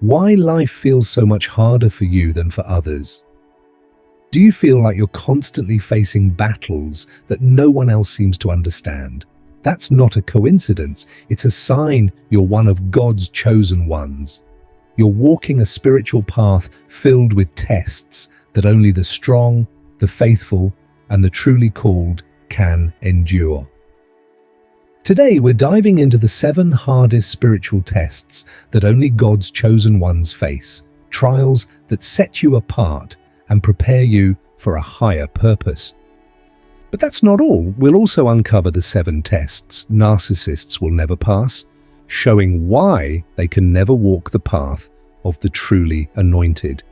Why life feels so much harder for you than for others? Do you feel like you're constantly facing battles that no one else seems to understand? That's not a coincidence. It's a sign you're one of God's chosen ones. You're walking a spiritual path filled with tests that only the strong, the faithful, and the truly called can endure. Today, we're diving into the 7 hardest spiritual tests that only God's chosen ones face, trials that set you apart and prepare you for a higher purpose. But that's not all. We'll also uncover the 7 tests narcissists will never pass, showing why they can never walk the path of the truly anointed.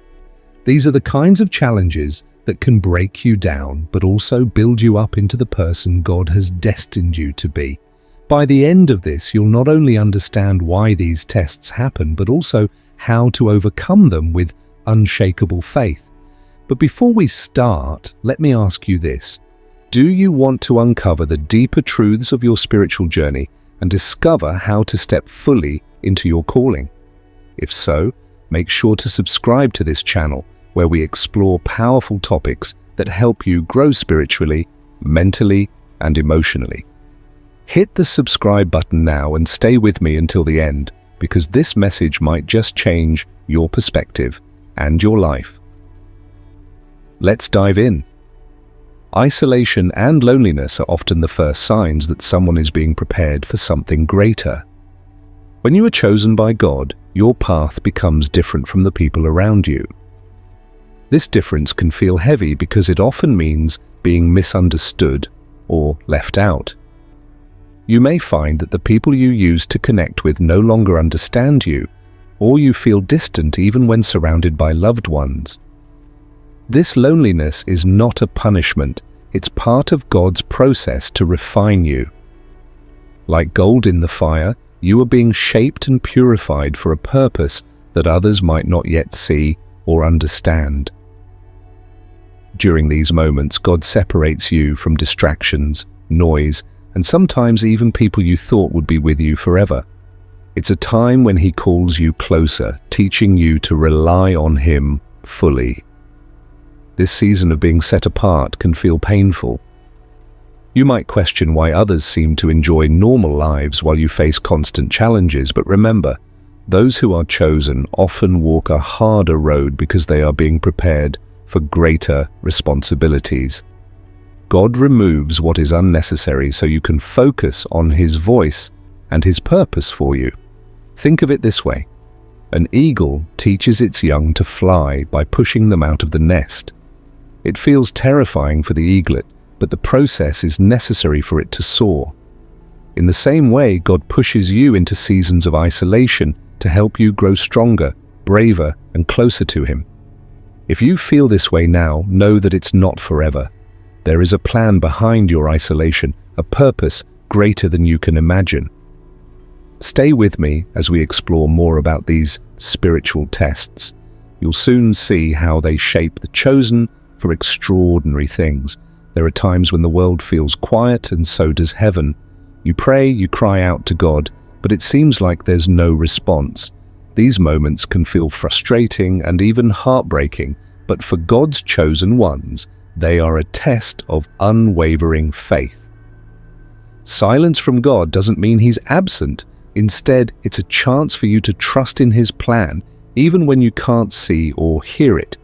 These are the kinds of challenges that can break you down, but also build you up into the person God has destined you to be. By the end of this, you'll not only understand why these tests happen, but also how to overcome them with unshakable faith. But before we start, let me ask you this. Do you want to uncover the deeper truths of your spiritual journey and discover how to step fully into your calling? If so, make sure to subscribe to this channel where we explore powerful topics that help you grow spiritually, mentally, and emotionally. Hit the subscribe button now and stay with me until the end, because this message might just change your perspective and your life. Let's dive in. Isolation and loneliness are often the first signs that someone is being prepared for something greater. When you are chosen by God, your path becomes different from the people around you. This difference can feel heavy because it often means being misunderstood or left out. You may find that the people you used to connect with no longer understand you, or you feel distant even when surrounded by loved ones. This loneliness is not a punishment, it's part of God's process to refine you. Like gold in the fire, you are being shaped and purified for a purpose that others might not yet see or understand. During these moments, God separates you from distractions, noise, and sometimes even people you thought would be with you forever. It's a time when He calls you closer, teaching you to rely on Him fully. This season of being set apart can feel painful. You might question why others seem to enjoy normal lives while you face constant challenges, but remember, those who are chosen often walk a harder road because they are being prepared for greater responsibilities. God removes what is unnecessary so you can focus on His voice and His purpose for you. Think of it this way. An eagle teaches its young to fly by pushing them out of the nest. It feels terrifying for the eaglet, but the process is necessary for it to soar. In the same way, God pushes you into seasons of isolation to help you grow stronger, braver, and closer to Him. If you feel this way now, know that it's not forever. There is a plan behind your isolation, a purpose greater than you can imagine. Stay with me as we explore more about these spiritual tests. You'll soon see how they shape the chosen for extraordinary things. There are times when the world feels quiet, and so does heaven. You pray, you cry out to God, but it seems like there's no response. These moments can feel frustrating and even heartbreaking, but for God's chosen ones, they are a test of unwavering faith. Silence from God doesn't mean He's absent. Instead, it's a chance for you to trust in His plan, even when you can't see or hear it.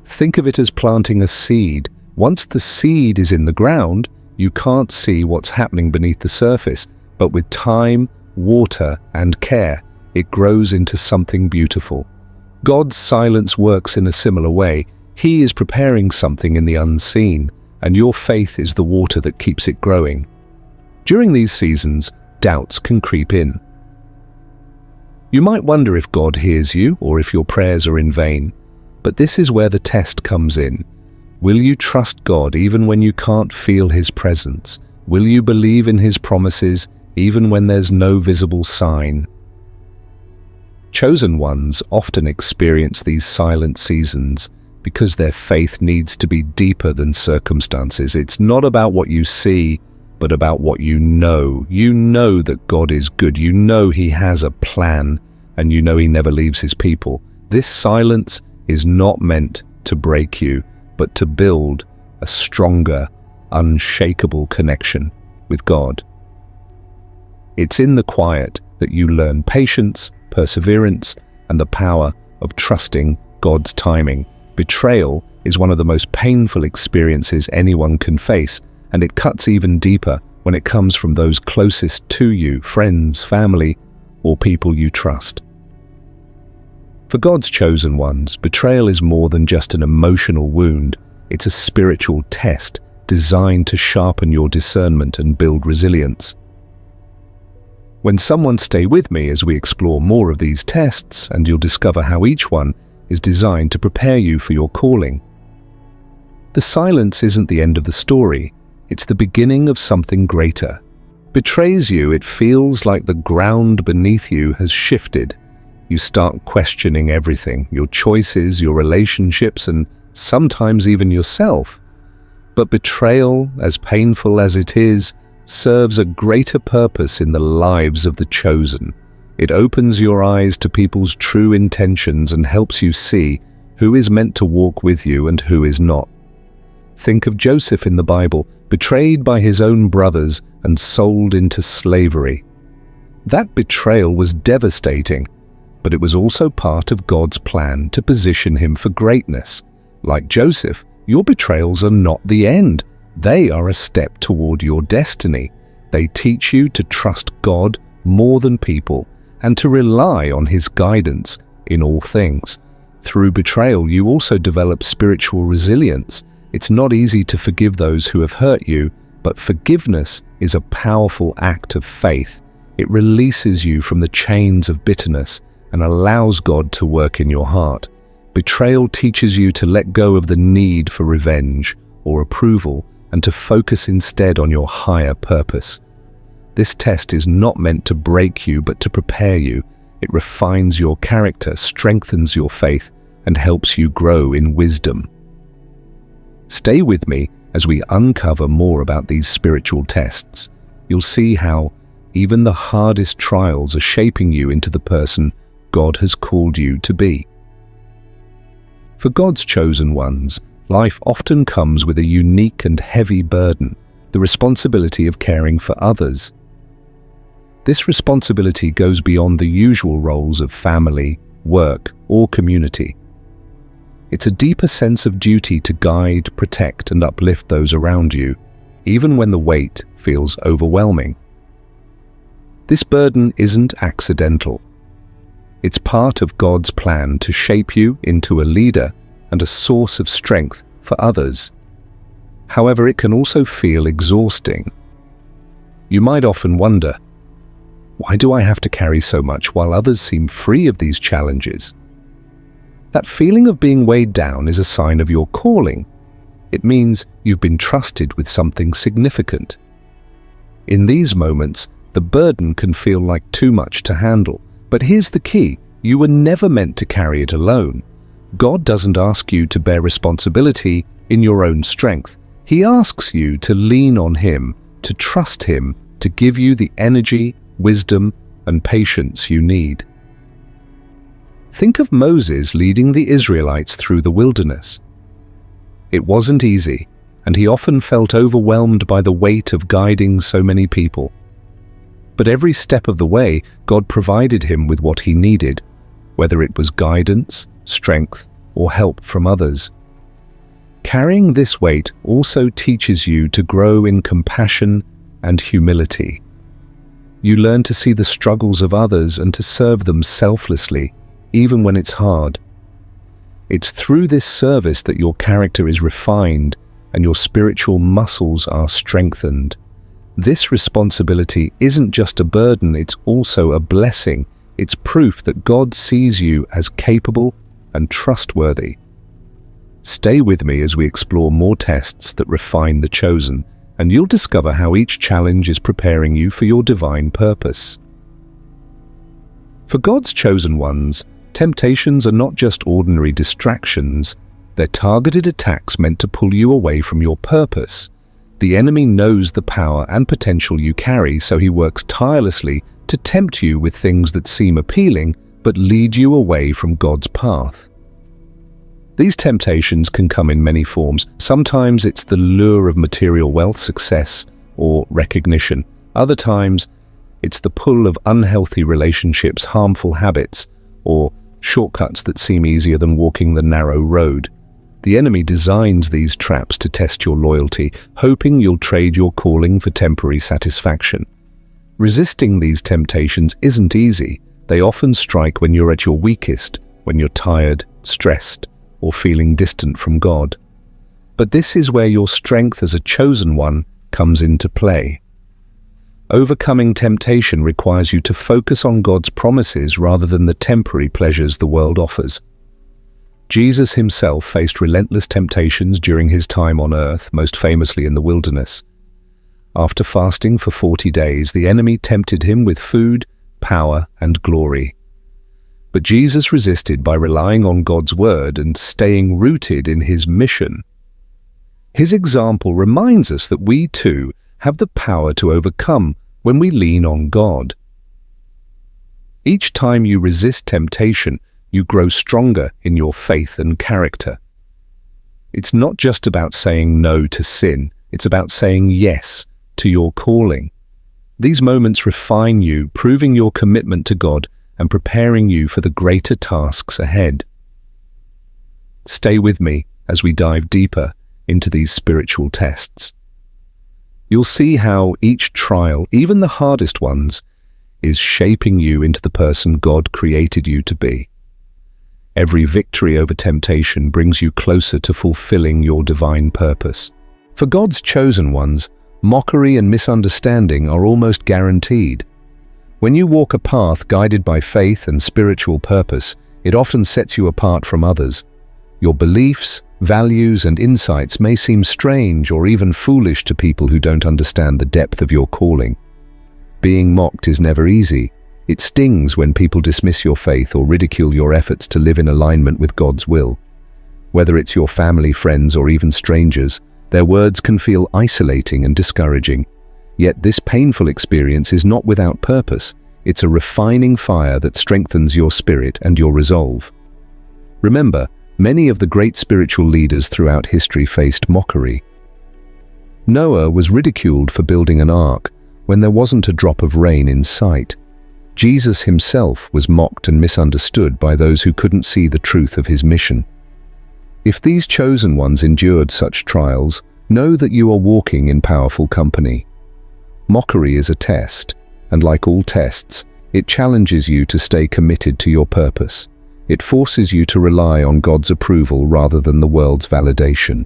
Think of it as planting a seed. Once the seed is in the ground, you can't see what's happening beneath the surface, but with time, water, and care, it grows into something beautiful. God's silence works in a similar way. He is preparing something in the unseen, and your faith is the water that keeps it growing. During these seasons, doubts can creep in. You might wonder if God hears you or if your prayers are in vain, but this is where the test comes in. Will you trust God even when you can't feel His presence? Will you believe in His promises even when there's no visible sign? Chosen ones often experience these silent seasons because their faith needs to be deeper than circumstances. It's not about what you see, but about what you know. You know that God is good. You know He has a plan. and you know he never leaves his people. This silence is not meant to break you, but to build a stronger, unshakable connection with God. It's in the quiet that you learn patience, perseverance, and the power of trusting God's timing. Betrayal is one of the most painful experiences anyone can face, and it cuts even deeper when it comes from those closest to you, friends, family, or people you trust. For God's chosen ones, betrayal is more than just an emotional wound. It's a spiritual test designed to sharpen your discernment and build resilience. When someone stay with me as we explore more of these tests, and you'll discover how each one is designed to prepare you for your calling. The silence isn't the end of the story, it's the beginning of something greater. Betrays you, it feels like the ground beneath you has shifted. You start questioning everything, your choices, your relationships, and sometimes even yourself. But betrayal, as painful as it is, serves a greater purpose in the lives of the chosen. It opens your eyes to people's true intentions and helps you see who is meant to walk with you and who is not. Think of Joseph in the Bible, betrayed by his own brothers and sold into slavery. That betrayal was devastating, but it was also part of God's plan to position him for greatness. Like Joseph, your betrayals are not the end. They are a step toward your destiny. They teach you to trust God more than people and to rely on his guidance in all things. Through betrayal, you also develop spiritual resilience. It's not easy to forgive those who have hurt you, but forgiveness is a powerful act of faith. It releases you from the chains of bitterness and allows God to work in your heart. Betrayal teaches you to let go of the need for revenge or approval and to focus instead on your higher purpose. This test is not meant to break you, but to prepare you. It refines your character, strengthens your faith, and helps you grow in wisdom. Stay with me as we uncover more about these spiritual tests. You'll see how even the hardest trials are shaping you into the person God has called you to be. For God's chosen ones, life often comes with a unique and heavy burden, the responsibility of caring for others. This responsibility goes beyond the usual roles of family, work, or community. It's a deeper sense of duty to guide, protect, and uplift those around you, even when the weight feels overwhelming. This burden isn't accidental. It's part of God's plan to shape you into a leader and a source of strength for others. However, it can also feel exhausting. You might often wonder, why do I have to carry so much while others seem free of these challenges? That feeling of being weighed down is a sign of your calling. It means you've been trusted with something significant. In these moments, the burden can feel like too much to handle. But here's the key: you were never meant to carry it alone. God doesn't ask you to bear responsibility in your own strength. He asks you to lean on Him, to trust Him, to give you the energy, wisdom, and patience you need. Think of Moses leading the Israelites through the wilderness. It wasn't easy, and he often felt overwhelmed by the weight of guiding so many people. But every step of the way, God provided him with what he needed, whether it was guidance, strength, or help from others. Carrying this weight also teaches you to grow in compassion and humility. You learn to see the struggles of others and to serve them selflessly, even when it's hard. It's through this service that your character is refined and your spiritual muscles are strengthened. This responsibility isn't just a burden, it's also a blessing. It's proof that God sees you as capable and trustworthy. Stay with me as we explore more tests that refine the chosen, and you'll discover how each challenge is preparing you for your divine purpose. For God's chosen ones, temptations are not just ordinary distractions, they're targeted attacks meant to pull you away from your purpose. The enemy knows the power and potential you carry, so he works tirelessly to tempt you with things that seem appealing but lead you away from God's path. These temptations can come in many forms. Sometimes it's the lure of material wealth, success, or recognition. Other times, it's the pull of unhealthy relationships, harmful habits, or shortcuts that seem easier than walking the narrow road. The enemy designs these traps to test your loyalty, hoping you'll trade your calling for temporary satisfaction. Resisting these temptations isn't easy. They often strike when you're at your weakest, when you're tired, stressed, or feeling distant from God. But this is where your strength as a chosen one comes into play. Overcoming temptation requires you to focus on God's promises rather than the temporary pleasures the world offers. Jesus himself faced relentless temptations during his time on earth, most famously in the wilderness. After fasting for 40 days, the enemy tempted him with food, power, and glory. But Jesus resisted by relying on God's word and staying rooted in his mission. His example reminds us that we too have the power to overcome when we lean on God. Each time you resist temptation, you grow stronger in your faith and character. It's not just about saying no to sin, it's about saying yes to your calling. These moments refine you, proving your commitment to God and preparing you for the greater tasks ahead. Stay with me as we dive deeper into these spiritual tests. You'll see how each trial, even the hardest ones, is shaping you into the person God created you to be. Every victory over temptation brings you closer to fulfilling your divine purpose. For God's chosen ones, mockery and misunderstanding are almost guaranteed. When you walk a path guided by faith and spiritual purpose, it often sets you apart from others. Your beliefs, values, and insights may seem strange or even foolish to people who don't understand the depth of your calling. Being mocked is never easy. It stings when people dismiss your faith or ridicule your efforts to live in alignment with God's will. Whether it's your family, friends, or even strangers, their words can feel isolating and discouraging. Yet this painful experience is not without purpose. It's a refining fire that strengthens your spirit and your resolve. Remember, many of the great spiritual leaders throughout history faced mockery. Noah was ridiculed for building an ark when there wasn't a drop of rain in sight. Jesus himself was mocked and misunderstood by those who couldn't see the truth of his mission. If these chosen ones endured such trials, know that you are walking in powerful company. Mockery is a test, and like all tests, it challenges you to stay committed to your purpose. It forces you to rely on God's approval rather than the world's validation.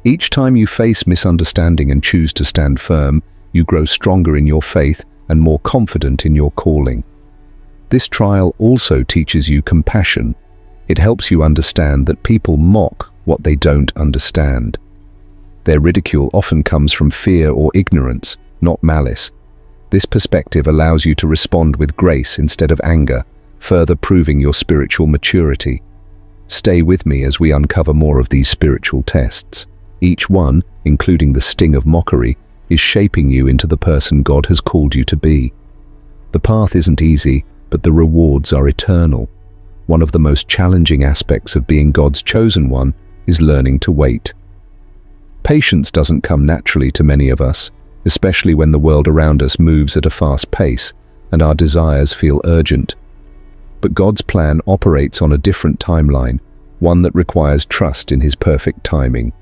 Each time you face misunderstanding and choose to stand firm, you grow stronger in your faith and more confident in your calling. This trial also teaches you compassion. It helps you understand that people mock what they don't understand. Their ridicule often comes from fear or ignorance, not malice. This perspective allows you to respond with grace instead of anger, further proving your spiritual maturity. Stay with me as we uncover more of these spiritual tests. Each one, including the sting of mockery, is shaping you into the person God has called you to be. The path isn't easy, but the rewards are eternal. One of the most challenging aspects of being God's chosen one is learning to wait. Patience doesn't come naturally to many of us, especially when the world around us moves at a fast pace and our desires feel urgent. But God's plan operates on a different timeline, one that requires trust in His perfect timing.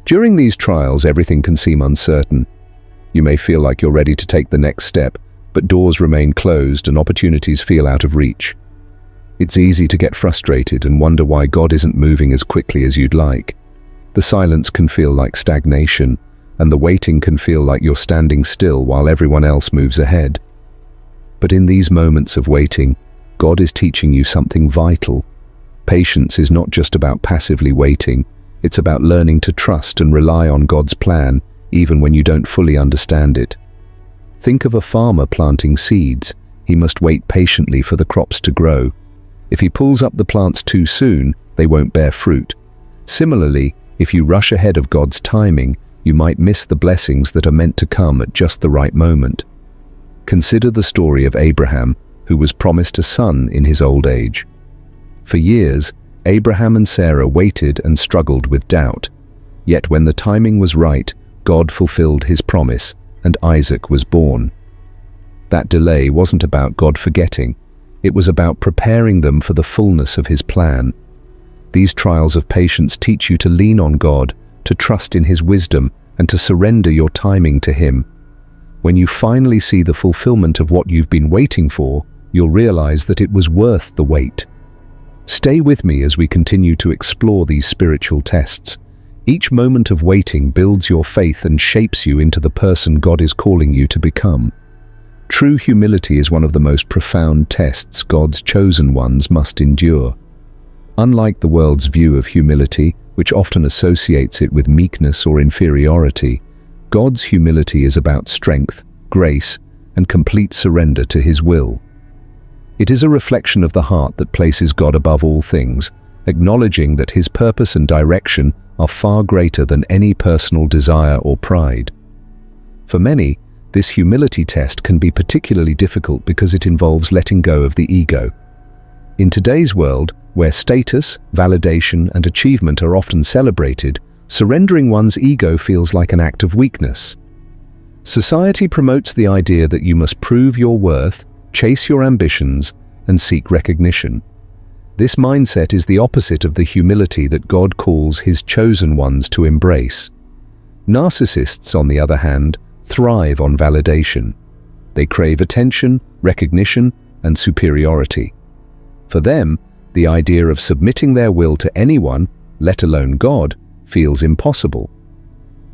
During these trials, everything can seem uncertain. You may feel like you're ready to take the next step, but doors remain closed and opportunities feel out of reach. It's easy to get frustrated and wonder why God isn't moving as quickly as you'd like. The silence can feel like stagnation, and the waiting can feel like you're standing still while everyone else moves ahead. But in these moments of waiting, God is teaching you something vital. Patience is not just about passively waiting, it's about learning to trust and rely on God's plan, even when you don't fully understand it. Think of a farmer planting seeds. He must wait patiently for the crops to grow. If he pulls up the plants too soon, they won't bear fruit. Similarly, if you rush ahead of God's timing, you might miss the blessings that are meant to come at just the right moment. Consider the story of Abraham, who was promised a son in his old age. For years, Abraham and Sarah waited and struggled with doubt. Yet when the timing was right, God fulfilled his promise, and Isaac was born. That delay wasn't about God forgetting. It was about preparing them for the fullness of his plan. These trials of patience teach you to lean on God, to trust in his wisdom, and to surrender your timing to him. When you finally see the fulfillment of what you've been waiting for, you'll realize that it was worth the wait. Stay with me as we continue to explore these spiritual tests. Each moment of waiting builds your faith and shapes you into the person God is calling you to become. True humility is one of the most profound tests God's chosen ones must endure. Unlike the world's view of humility, which often associates it with meekness or inferiority, God's humility is about strength, grace, and complete surrender to his will. It is a reflection of the heart that places God above all things, acknowledging that his purpose and direction are far greater than any personal desire or pride. For many, this humility test can be particularly difficult because it involves letting go of the ego. In today's world, where status, validation, and achievement are often celebrated, surrendering one's ego feels like an act of weakness. Society promotes the idea that you must prove your worth, chase your ambitions, and seek recognition. This mindset is the opposite of the humility that God calls his chosen ones to embrace. Narcissists, on the other hand, thrive on validation. They crave attention, recognition, and superiority. For them, the idea of submitting their will to anyone, let alone God, feels impossible.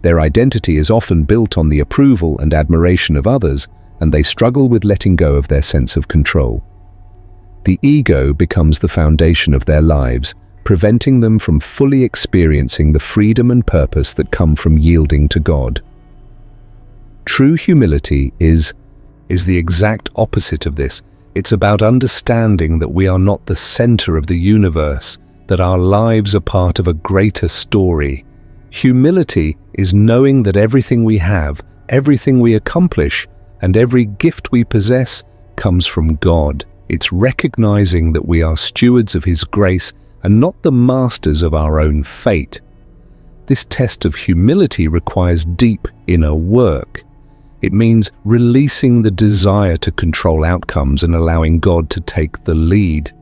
Their identity is often built on the approval and admiration of others, and they struggle with letting go of their sense of control. The ego becomes the foundation of their lives, preventing them from fully experiencing the freedom and purpose that come from yielding to God. True humility is the exact opposite of this. It's about understanding that we are not the center of the universe, that our lives are part of a greater story. Humility is knowing that everything we have, everything we accomplish, and every gift we possess comes from God. It's recognizing that we are stewards of his grace and not the masters of our own fate. This test of humility requires deep inner work. It means releasing the desire to control outcomes and allowing God to take the lead.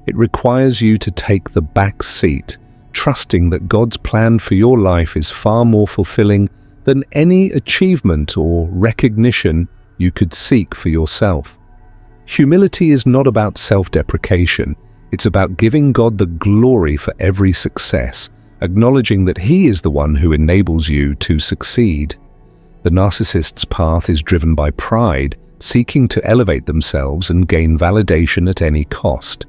It requires you to take the back seat, trusting that God's plan for your life is far more fulfilling than any achievement or recognition you could seek for yourself. Humility is not about self-deprecation. It's about giving God the glory for every success, acknowledging that he is the one who enables you to succeed. The narcissist's path is driven by pride, seeking to elevate themselves and gain validation at any cost.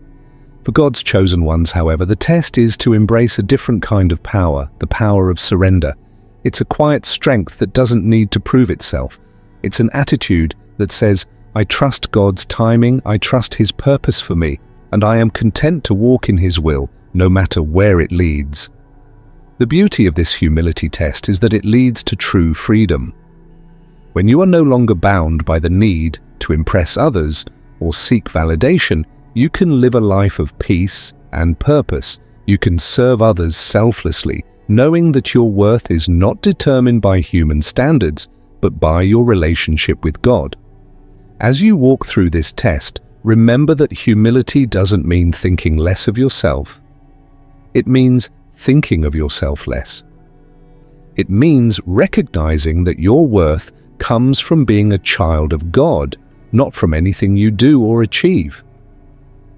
For God's chosen ones, however, the test is to embrace a different kind of power, the power of surrender. It's a quiet strength that doesn't need to prove itself. It's an attitude that says, I trust God's timing, I trust his purpose for me, and I am content to walk in his will, no matter where it leads. The beauty of this humility test is that it leads to true freedom. When you are no longer bound by the need to impress others or seek validation, you can live a life of peace and purpose. You can serve others selflessly, knowing that your worth is not determined by human standards, but by your relationship with God. As you walk through this test, remember that humility doesn't mean thinking less of yourself. It means thinking of yourself less. It means recognizing that your worth comes from being a child of God, not from anything you do or achieve.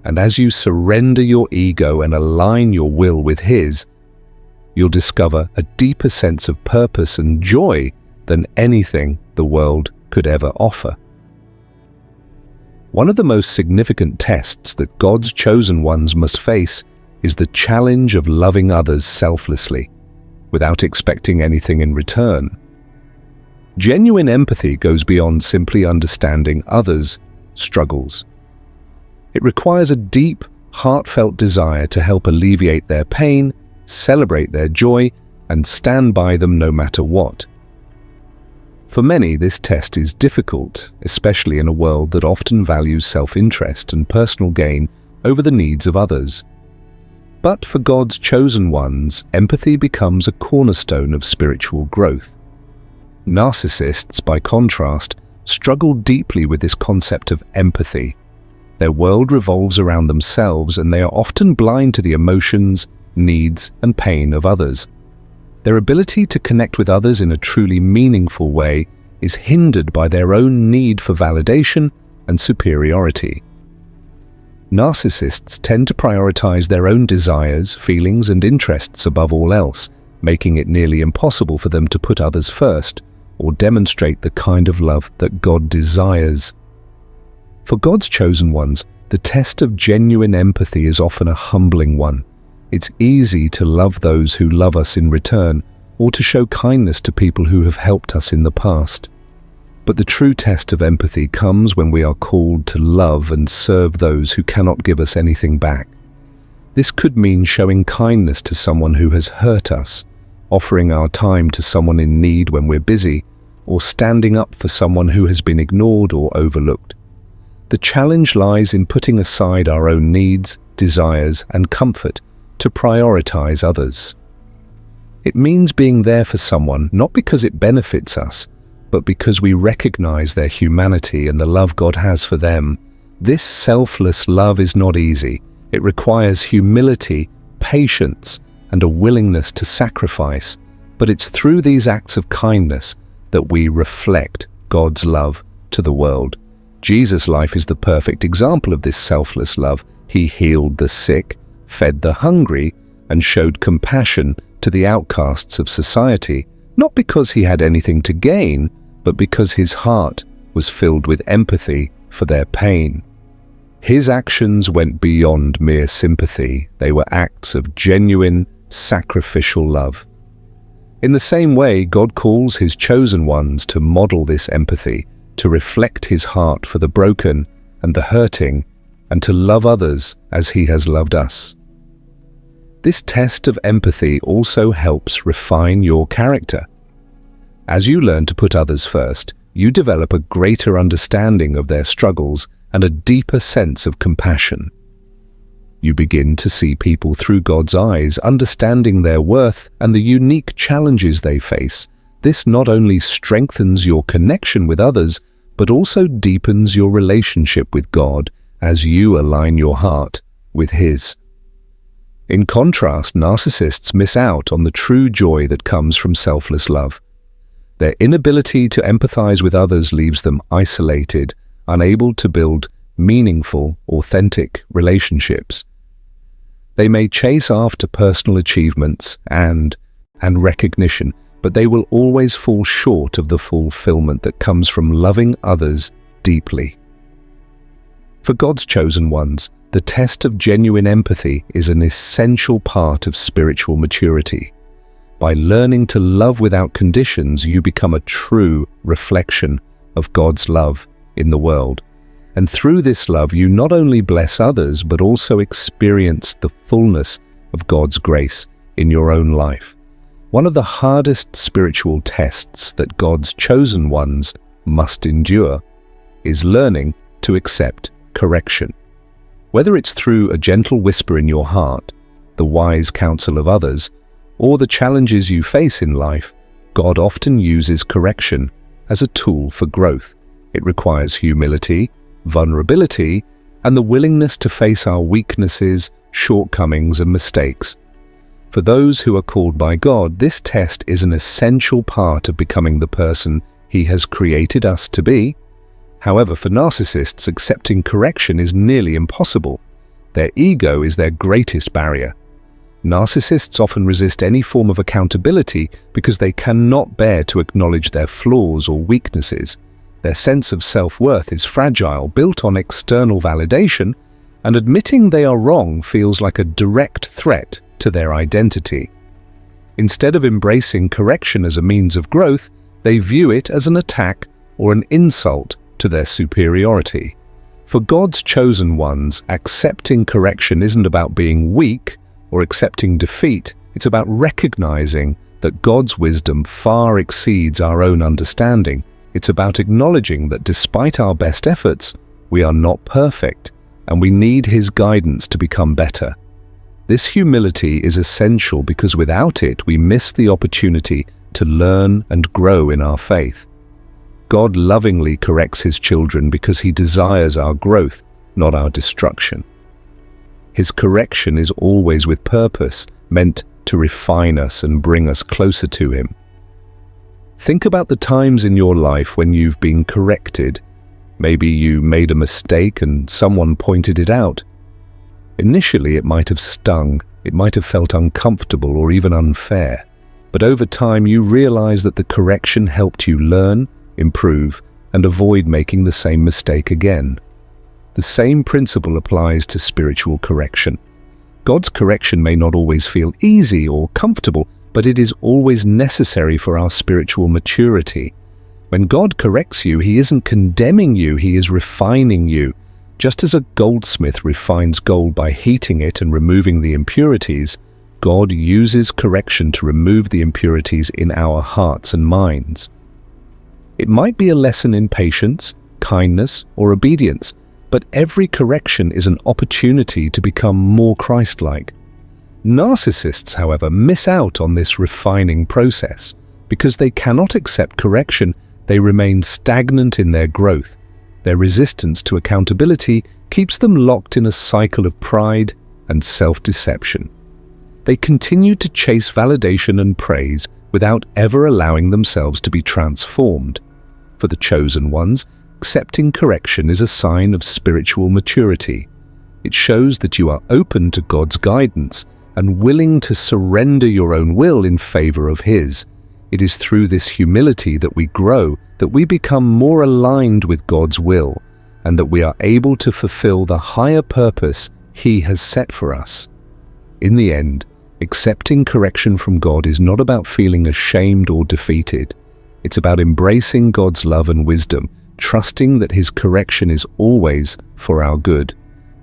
And as you surrender your ego and align your will with his, you'll discover a deeper sense of purpose and joy than anything the world could ever offer. One of the most significant tests that God's chosen ones must face is the challenge of loving others selflessly, without expecting anything in return. Genuine empathy goes beyond simply understanding others' struggles. It requires a deep, heartfelt desire to help alleviate their pain, celebrate their joy, and stand by them no matter what. For many, this test is difficult, especially in a world that often values self-interest and personal gain over the needs of others. But for God's chosen ones, empathy becomes a cornerstone of spiritual growth. Narcissists, by contrast, struggle deeply with this concept of empathy. Their world revolves around themselves, and they are often blind to the emotions, needs, and pain of others. Their ability to connect with others in a truly meaningful way is hindered by their own need for validation and superiority. Narcissists tend to prioritize their own desires, feelings, and interests above all else, making it nearly impossible for them to put others first or demonstrate the kind of love that God desires. For God's chosen ones, the test of genuine empathy is often a humbling one. It's easy to love those who love us in return, or to show kindness to people who have helped us in the past. But the true test of empathy comes when we are called to love and serve those who cannot give us anything back. This could mean showing kindness to someone who has hurt us, offering our time to someone in need when we're busy, or standing up for someone who has been ignored or overlooked. The challenge lies in putting aside our own needs, desires, and comfort to prioritize others. It means being there for someone not because it benefits us, but because we recognize their humanity and the love God has for them. This selfless love is not easy. It requires humility, patience, and a willingness to sacrifice. But it's through these acts of kindness that we reflect God's love to the world. Jesus' life is the perfect example of this selfless love. He healed the sick, fed the hungry, and showed compassion to the outcasts of society, not because he had anything to gain, but because his heart was filled with empathy for their pain. His actions went beyond mere sympathy. They were acts of genuine, sacrificial love. In the same way, God calls his chosen ones to model this empathy, to reflect his heart for the broken and the hurting, and to love others as he has loved us. This test of empathy also helps refine your character. As you learn to put others first, you develop a greater understanding of their struggles and a deeper sense of compassion. You begin to see people through God's eyes, understanding their worth and the unique challenges they face. This not only strengthens your connection with others, but also deepens your relationship with God as you align your heart with his. In contrast, narcissists miss out on the true joy that comes from selfless love. Their inability to empathize with others leaves them isolated, unable to build meaningful, authentic relationships. They may chase after personal achievements and recognition, but they will always fall short of the fulfillment that comes from loving others deeply. For God's chosen ones, the test of genuine empathy is an essential part of spiritual maturity. By learning to love without conditions, you become a true reflection of God's love in the world. And through this love, you not only bless others, but also experience the fullness of God's grace in your own life. One of the hardest spiritual tests that God's chosen ones must endure is learning to accept correction. Whether it's through a gentle whisper in your heart, the wise counsel of others, or the challenges you face in life, God often uses correction as a tool for growth. It requires humility, vulnerability, and the willingness to face our weaknesses, shortcomings, and mistakes. For those who are called by God, this test is an essential part of becoming the person he has created us to be. However, for narcissists, accepting correction is nearly impossible. Their ego is their greatest barrier. Narcissists often resist any form of accountability because they cannot bear to acknowledge their flaws or weaknesses. Their sense of self-worth is fragile, built on external validation, and admitting they are wrong feels like a direct threat to their identity. Instead of embracing correction as a means of growth, they view it as an attack or an insult to their superiority. For God's chosen ones, accepting correction isn't about being weak or accepting defeat. It's about recognizing that that God's wisdom far exceeds our own understanding. It's about acknowledging that despite our best efforts, we are not perfect, and we need His guidance to become better. This humility is essential because without it, we miss the opportunity to learn and grow in our faith. God lovingly corrects His children because He desires our growth, not our destruction. His correction is always with purpose, meant to refine us and bring us closer to Him. Think about the times in your life when you've been corrected. Maybe you made a mistake and someone pointed it out. Initially, it might have stung, it might have felt uncomfortable or even unfair. But over time, you realize that the correction helped you learn, improve, and avoid making the same mistake again. The same principle applies to spiritual correction. God's correction may not always feel easy or comfortable, but it is always necessary for our spiritual maturity. When God corrects you, He isn't condemning you, He is refining you. Just as a goldsmith refines gold by heating it and removing the impurities, God uses correction to remove the impurities in our hearts and minds. It might be a lesson in patience, kindness, or obedience, but every correction is an opportunity to become more Christ-like. Narcissists, however, miss out on this refining process. Because they cannot accept correction, they remain stagnant in their growth. Their resistance to accountability keeps them locked in a cycle of pride and self-deception. They continue to chase validation and praise without ever allowing themselves to be transformed. For the chosen ones, accepting correction is a sign of spiritual maturity. It shows that you are open to God's guidance and willing to surrender your own will in favor of His. It is through this humility that we grow, that we become more aligned with God's will, and that we are able to fulfill the higher purpose He has set for us. In the end, accepting correction from God is not about feeling ashamed or defeated. It's about embracing God's love and wisdom, trusting that His correction is always for our good.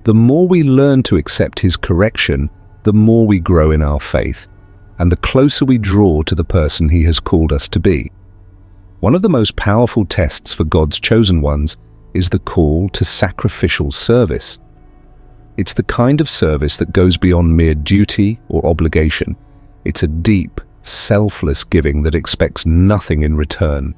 The more we learn to accept His correction, the more we grow in our faith, and the closer we draw to the person He has called us to be. One of the most powerful tests for God's chosen ones is the call to sacrificial service. It's the kind of service that goes beyond mere duty or obligation. It's a deep, selfless giving that expects nothing in return.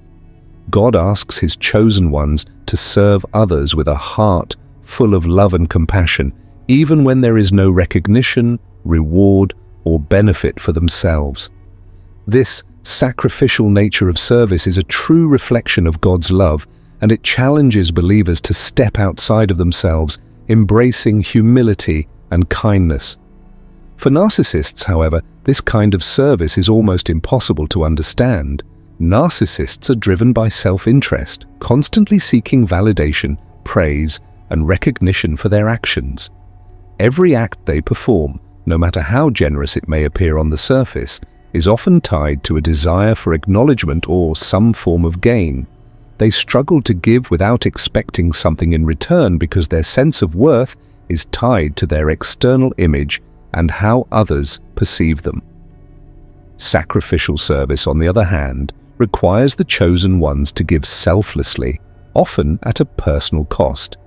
God asks His chosen ones to serve others with a heart full of love and compassion, even when there is no recognition, reward, or benefit for themselves. This sacrificial nature of service is a true reflection of God's love, and it challenges believers to step outside of themselves, embracing humility and kindness. For narcissists, however, this kind of service is almost impossible to understand. Narcissists are driven by self-interest, constantly seeking validation, praise, and recognition for their actions. Every act they perform, no matter how generous it may appear on the surface, is often tied to a desire for acknowledgement or some form of gain. They struggle to give without expecting something in return because their sense of worth is tied to their external image and how others perceive them. Sacrificial service, on the other hand, requires the chosen ones to give selflessly, often at a personal cost.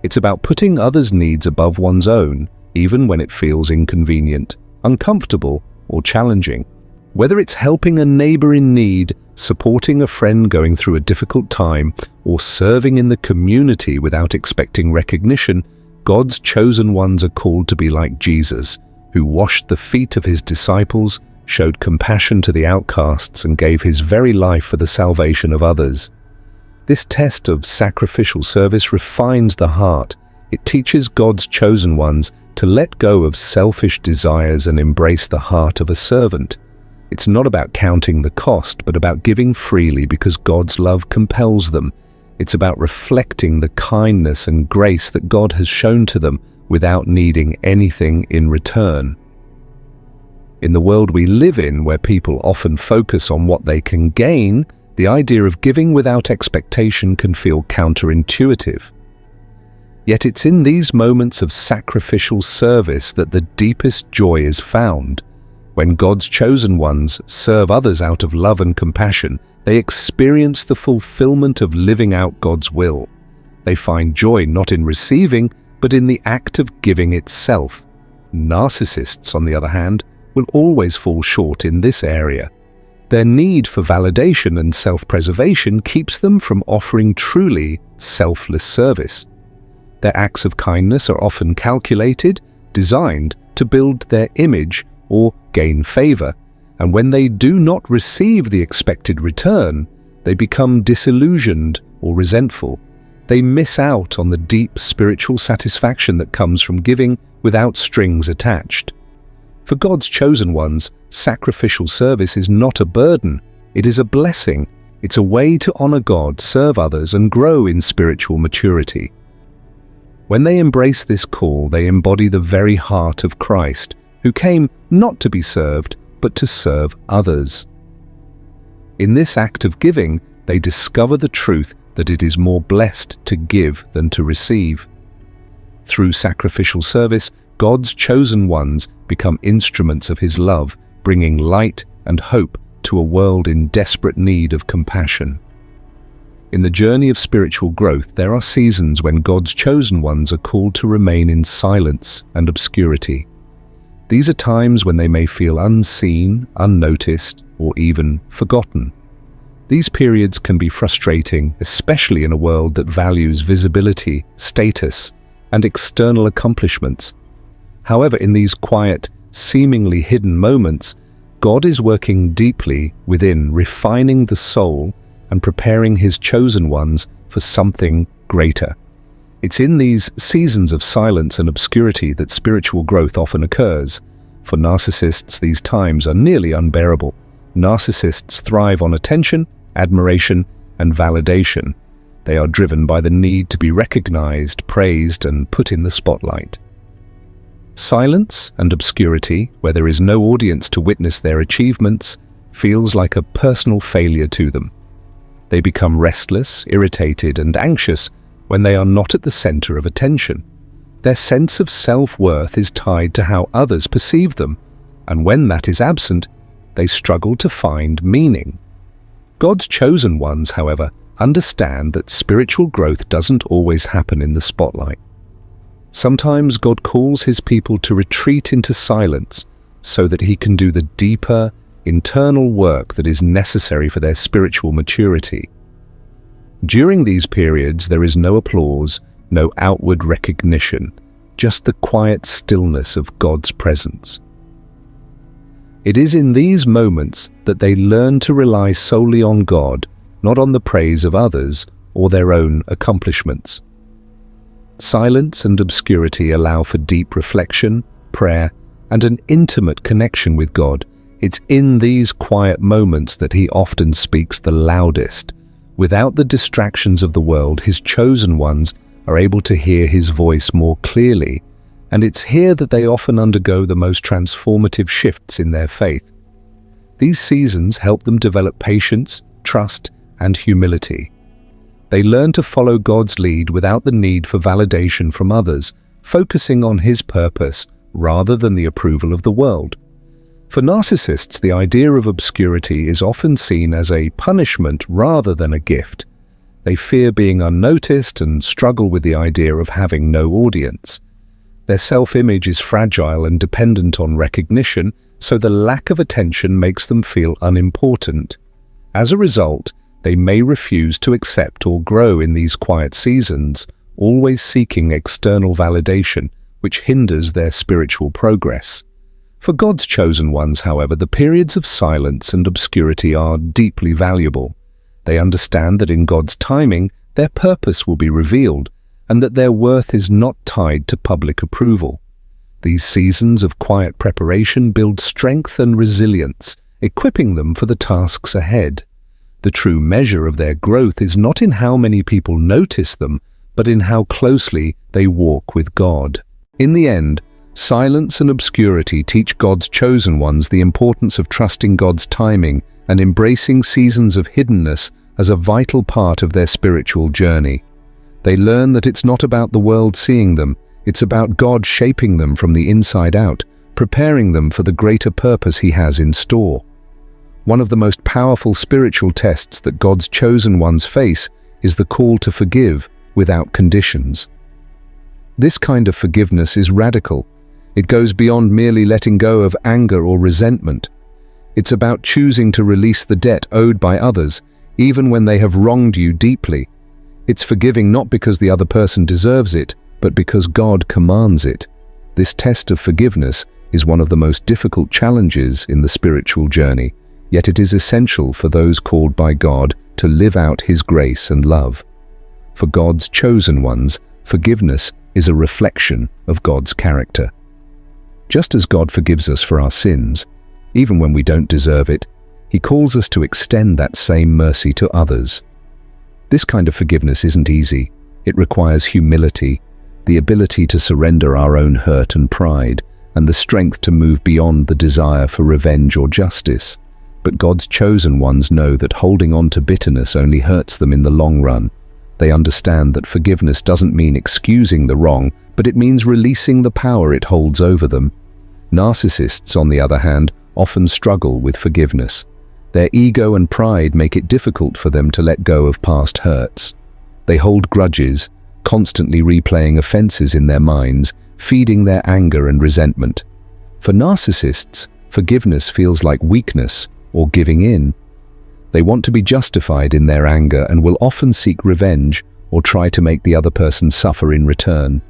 It's about putting others' needs above one's own, even when it feels inconvenient, uncomfortable, or challenging. Whether it's helping a neighbor in need, supporting a friend going through a difficult time, or serving in the community without expecting recognition, God's chosen ones are called to be like Jesus, who washed the feet of His disciples, showed compassion to the outcasts, and gave His very life for the salvation of others. This test of sacrificial service refines the heart. It teaches God's chosen ones to let go of selfish desires and embrace the heart of a servant. It's not about counting the cost, but about giving freely because God's love compels them. It's about reflecting the kindness and grace that God has shown to them without needing anything in return. In the world we live in, where people often focus on what they can gain, the idea of giving without expectation can feel counterintuitive. Yet it's in these moments of sacrificial service that the deepest joy is found. When God's chosen ones serve others out of love and compassion, they experience the fulfillment of living out God's will. They find joy not in receiving, but in the act of giving itself. Narcissists, on the other hand, will always fall short in this area. Their need for validation and self-preservation keeps them from offering truly selfless service. Their acts of kindness are often calculated, designed to build their image or gain favor, and when they do not receive the expected return, they become disillusioned or resentful. They miss out on the deep spiritual satisfaction that comes from giving without strings attached. For God's chosen ones, sacrificial service is not a burden, it is a blessing. It's a way to honor God, serve others, and grow in spiritual maturity. When they embrace this call, they embody the very heart of Christ, who came not to be served, but to serve others. In this act of giving, they discover the truth that it is more blessed to give than to receive. Through sacrificial service, God's chosen ones become instruments of His love, bringing light and hope to a world in desperate need of compassion. In the journey of spiritual growth, there are seasons when God's chosen ones are called to remain in silence and obscurity. These are times when they may feel unseen, unnoticed, or even forgotten. These periods can be frustrating, especially in a world that values visibility, status, and external accomplishments. However, in these quiet, seemingly hidden moments, God is working deeply within, refining the soul and preparing His chosen ones for something greater. It's in these seasons of silence and obscurity that spiritual growth often occurs. For narcissists, these times are nearly unbearable. Narcissists thrive on attention, admiration, and validation. They are driven by the need to be recognized, praised, and put in the spotlight. Silence and obscurity, where there is no audience to witness their achievements, feels like a personal failure to them. They become restless, irritated, and anxious when they are not at the center of attention. Their sense of self-worth is tied to how others perceive them, and when that is absent, they struggle to find meaning. God's chosen ones, however, understand that spiritual growth doesn't always happen in the spotlight. Sometimes God calls His people to retreat into silence so that He can do the deeper, internal work that is necessary for their spiritual maturity. During these periods, there is no applause, no outward recognition, just the quiet stillness of God's presence. It is in these moments that they learn to rely solely on God, not on the praise of others or their own accomplishments. Silence and obscurity allow for deep reflection, prayer, and an intimate connection with God. It's in these quiet moments that He often speaks the loudest. Without the distractions of the world, His chosen ones are able to hear His voice more clearly, and it's here that they often undergo the most transformative shifts in their faith. These seasons help them develop patience, trust, and humility. They learn to follow God's lead without the need for validation from others, focusing on His purpose rather than the approval of the world. For narcissists, the idea of obscurity is often seen as a punishment rather than a gift. They fear being unnoticed and struggle with the idea of having no audience. Their self-image is fragile and dependent on recognition, so the lack of attention makes them feel unimportant. As a result, they may refuse to accept or grow in these quiet seasons, always seeking external validation, which hinders their spiritual progress. For God's chosen ones, however, the periods of silence and obscurity are deeply valuable. They understand that in God's timing, their purpose will be revealed, and that their worth is not tied to public approval. These seasons of quiet preparation build strength and resilience, equipping them for the tasks ahead. The true measure of their growth is not in how many people notice them, but in how closely they walk with God. In the end, silence and obscurity teach God's chosen ones the importance of trusting God's timing and embracing seasons of hiddenness as a vital part of their spiritual journey. They learn that it's not about the world seeing them, it's about God shaping them from the inside out, preparing them for the greater purpose he has in store. One of the most powerful spiritual tests that God's chosen ones face is the call to forgive without conditions. This kind of forgiveness is radical. It goes beyond merely letting go of anger or resentment. It's about choosing to release the debt owed by others, even when they have wronged you deeply. It's forgiving not because the other person deserves it, but because God commands it. This test of forgiveness is one of the most difficult challenges in the spiritual journey, yet it is essential for those called by God to live out His grace and love. For God's chosen ones, forgiveness is a reflection of God's character. Just as God forgives us for our sins, even when we don't deserve it, He calls us to extend that same mercy to others. This kind of forgiveness isn't easy. It requires humility, the ability to surrender our own hurt and pride, and the strength to move beyond the desire for revenge or justice. But God's chosen ones know that holding on to bitterness only hurts them in the long run. They understand that forgiveness doesn't mean excusing the wrong, but it means releasing the power it holds over them. Narcissists, on the other hand, often struggle with forgiveness. Their ego and pride make it difficult for them to let go of past hurts. They hold grudges, constantly replaying offenses in their minds, feeding their anger and resentment. For narcissists, forgiveness feels like weakness or giving in. They want to be justified in their anger and will often seek revenge or try to make the other person suffer in return.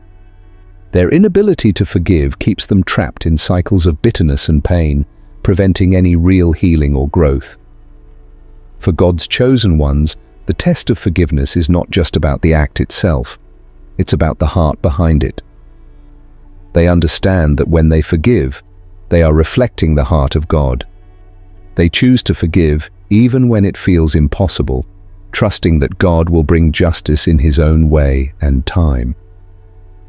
Their inability to forgive keeps them trapped in cycles of bitterness and pain, preventing any real healing or growth. For God's chosen ones, the test of forgiveness is not just about the act itself. It's about the heart behind it. They understand that when they forgive, they are reflecting the heart of God. They choose to forgive even when it feels impossible, trusting that God will bring justice in His own way and time.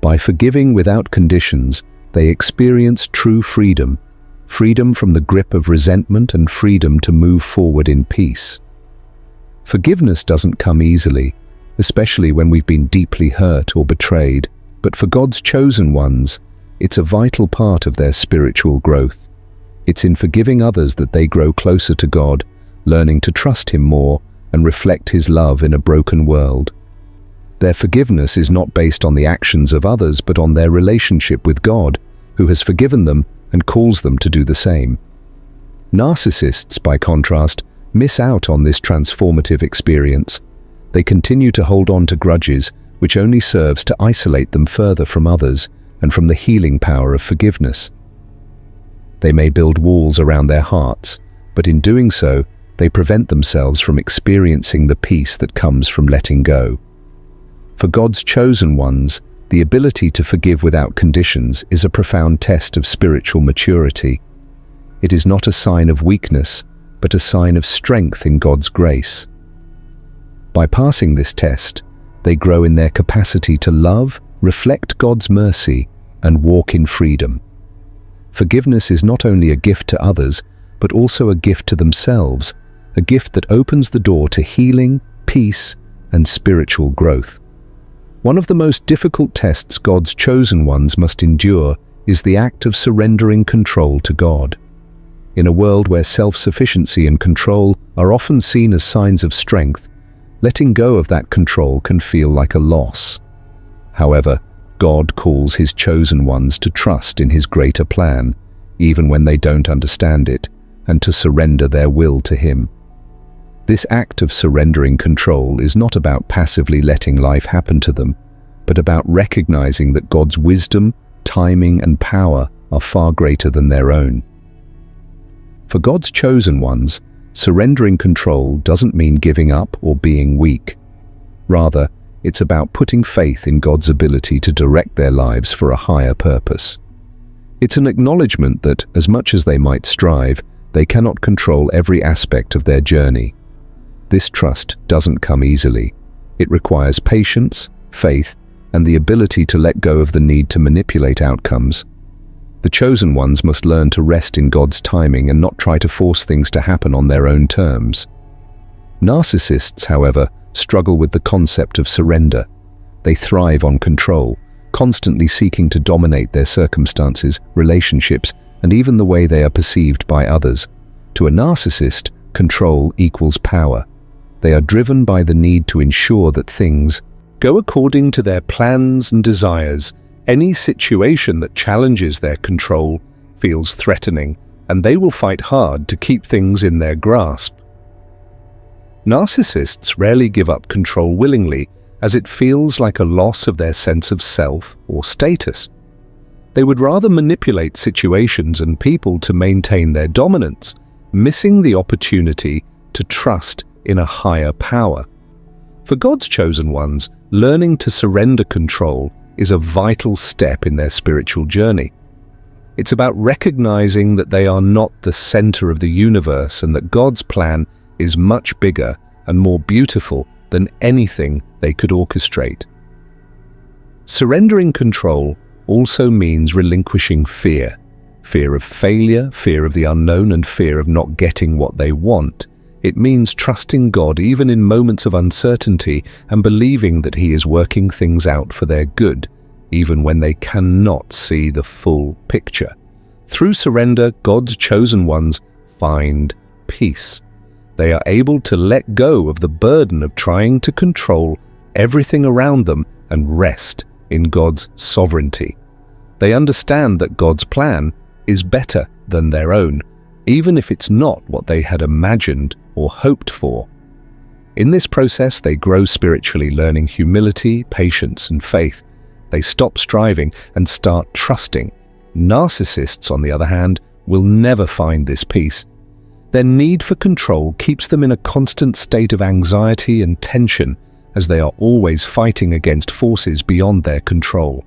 By forgiving without conditions, they experience true freedom, freedom from the grip of resentment and freedom to move forward in peace. Forgiveness doesn't come easily, especially when we've been deeply hurt or betrayed, but for God's chosen ones, it's a vital part of their spiritual growth. It's in forgiving others that they grow closer to God, learning to trust Him more and reflect His love in a broken world. Their forgiveness is not based on the actions of others, but on their relationship with God, who has forgiven them and calls them to do the same. Narcissists, by contrast, miss out on this transformative experience. They continue to hold on to grudges, which only serves to isolate them further from others and from the healing power of forgiveness. They may build walls around their hearts, but in doing so, they prevent themselves from experiencing the peace that comes from letting go. For God's chosen ones, the ability to forgive without conditions is a profound test of spiritual maturity. It is not a sign of weakness, but a sign of strength in God's grace. By passing this test, they grow in their capacity to love, reflect God's mercy, and walk in freedom. Forgiveness is not only a gift to others, but also a gift to themselves, a gift that opens the door to healing, peace, and spiritual growth. One of the most difficult tests God's chosen ones must endure is the act of surrendering control to God. In a world where self-sufficiency and control are often seen as signs of strength, letting go of that control can feel like a loss. However, God calls His chosen ones to trust in His greater plan, even when they don't understand it, and to surrender their will to Him. This act of surrendering control is not about passively letting life happen to them, but about recognizing that God's wisdom, timing, and power are far greater than their own. For God's chosen ones, surrendering control doesn't mean giving up or being weak. Rather, it's about putting faith in God's ability to direct their lives for a higher purpose. It's an acknowledgement that, as much as they might strive, they cannot control every aspect of their journey. This trust doesn't come easily. It requires patience, faith, and the ability to let go of the need to manipulate outcomes. The chosen ones must learn to rest in God's timing and not try to force things to happen on their own terms. Narcissists, however, struggle with the concept of surrender. They thrive on control, constantly seeking to dominate their circumstances, relationships, and even the way they are perceived by others. To a narcissist, control equals power. They are driven by the need to ensure that things go according to their plans and desires. Any situation that challenges their control feels threatening, and they will fight hard to keep things in their grasp. Narcissists rarely give up control willingly, as it feels like a loss of their sense of self or status. They would rather manipulate situations and people to maintain their dominance, missing the opportunity to trust in a higher power. For God's chosen ones, learning to surrender control is a vital step in their spiritual journey. It's about recognizing that they are not the center of the universe and that God's plan is much bigger and more beautiful than anything they could orchestrate. Surrendering control also means relinquishing fear. Fear of failure, fear of the unknown, and fear of not getting what they want. It means trusting God even in moments of uncertainty and believing that He is working things out for their good, even when they cannot see the full picture. Through surrender, God's chosen ones find peace. They are able to let go of the burden of trying to control everything around them and rest in God's sovereignty. They understand that God's plan is better than their own, even if it's not what they had imagined or hoped for. In this process, they grow spiritually, learning humility, patience, and faith. They stop striving and start trusting. Narcissists, on the other hand, will never find this peace. Their need for control keeps them in a constant state of anxiety and tension, as they are always fighting against forces beyond their control.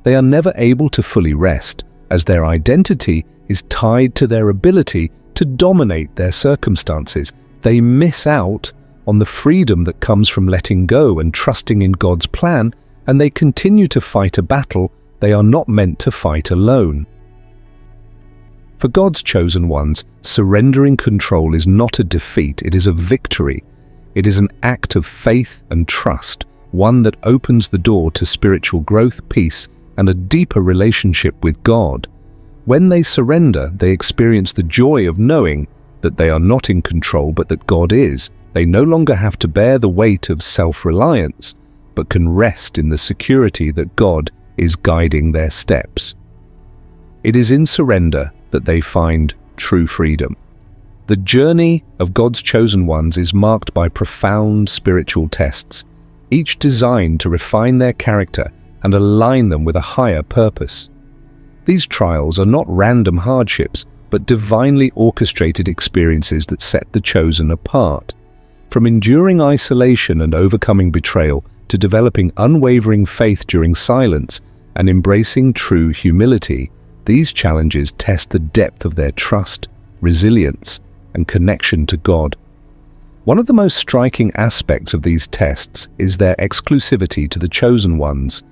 They are never able to fully rest, as their identity is tied to their ability to dominate their circumstances. They miss out on the freedom that comes from letting go and trusting in God's plan, and they continue to fight a battle they are not meant to fight alone. For God's chosen ones, surrendering control is not a defeat, it is a victory. It is an act of faith and trust, one that opens the door to spiritual growth, peace, and a deeper relationship with God. When they surrender, they experience the joy of knowing that they are not in control but that God is. They no longer have to bear the weight of self-reliance, but can rest in the security that God is guiding their steps. It is in surrender that they find true freedom. The journey of God's chosen ones is marked by profound spiritual tests, each designed to refine their character and align them with a higher purpose. These trials are not random hardships, but divinely orchestrated experiences that set the chosen apart. From enduring isolation and overcoming betrayal to developing unwavering faith during silence and embracing true humility, these challenges test the depth of their trust, resilience, and connection to God. One of the most striking aspects of these tests is their exclusivity to the chosen ones.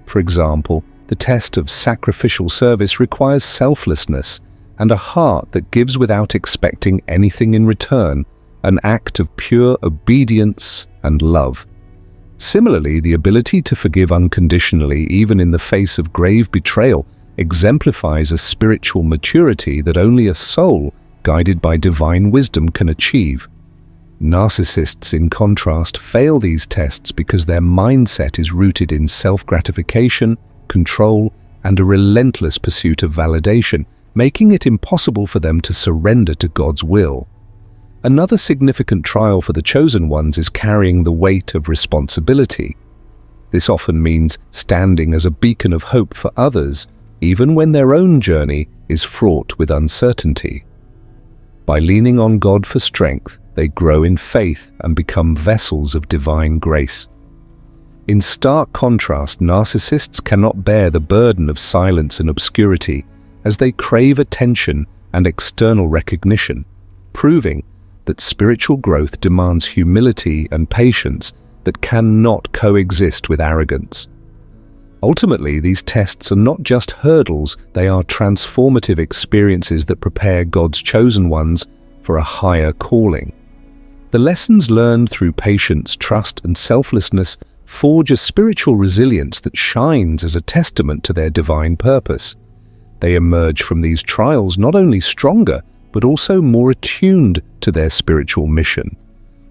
For example, the test of sacrificial service requires selflessness and a heart that gives without expecting anything in return, an act of pure obedience and love. Similarly, the ability to forgive unconditionally, even in the face of grave betrayal, exemplifies a spiritual maturity that only a soul guided by divine wisdom can achieve. Narcissists, in contrast, fail these tests because their mindset is rooted in self-gratification, control, and a relentless pursuit of validation, making it impossible for them to surrender to God's will. Another significant trial for the chosen ones is carrying the weight of responsibility. This often means standing as a beacon of hope for others, even when their own journey is fraught with uncertainty. By leaning on God for strength, they grow in faith and become vessels of divine grace. In stark contrast, narcissists cannot bear the burden of silence and obscurity, as they crave attention and external recognition, proving that spiritual growth demands humility and patience that cannot coexist with arrogance. Ultimately, these tests are not just hurdles, they are transformative experiences that prepare God's chosen ones for a higher calling. The lessons learned through patience, trust, and selflessness forge a spiritual resilience that shines as a testament to their divine purpose. They emerge from these trials not only stronger, but also more attuned to their spiritual mission.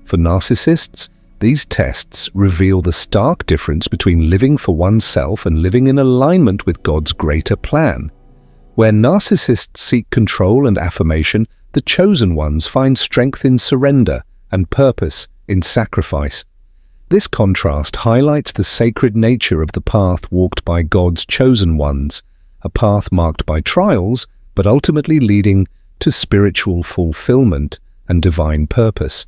For narcissists, these tests reveal the stark difference between living for oneself and living in alignment with God's greater plan. Where narcissists seek control and affirmation, the chosen ones find strength in surrender and purpose in sacrifice. This contrast highlights the sacred nature of the path walked by God's chosen ones, a path marked by trials, but ultimately leading to spiritual fulfillment and divine purpose.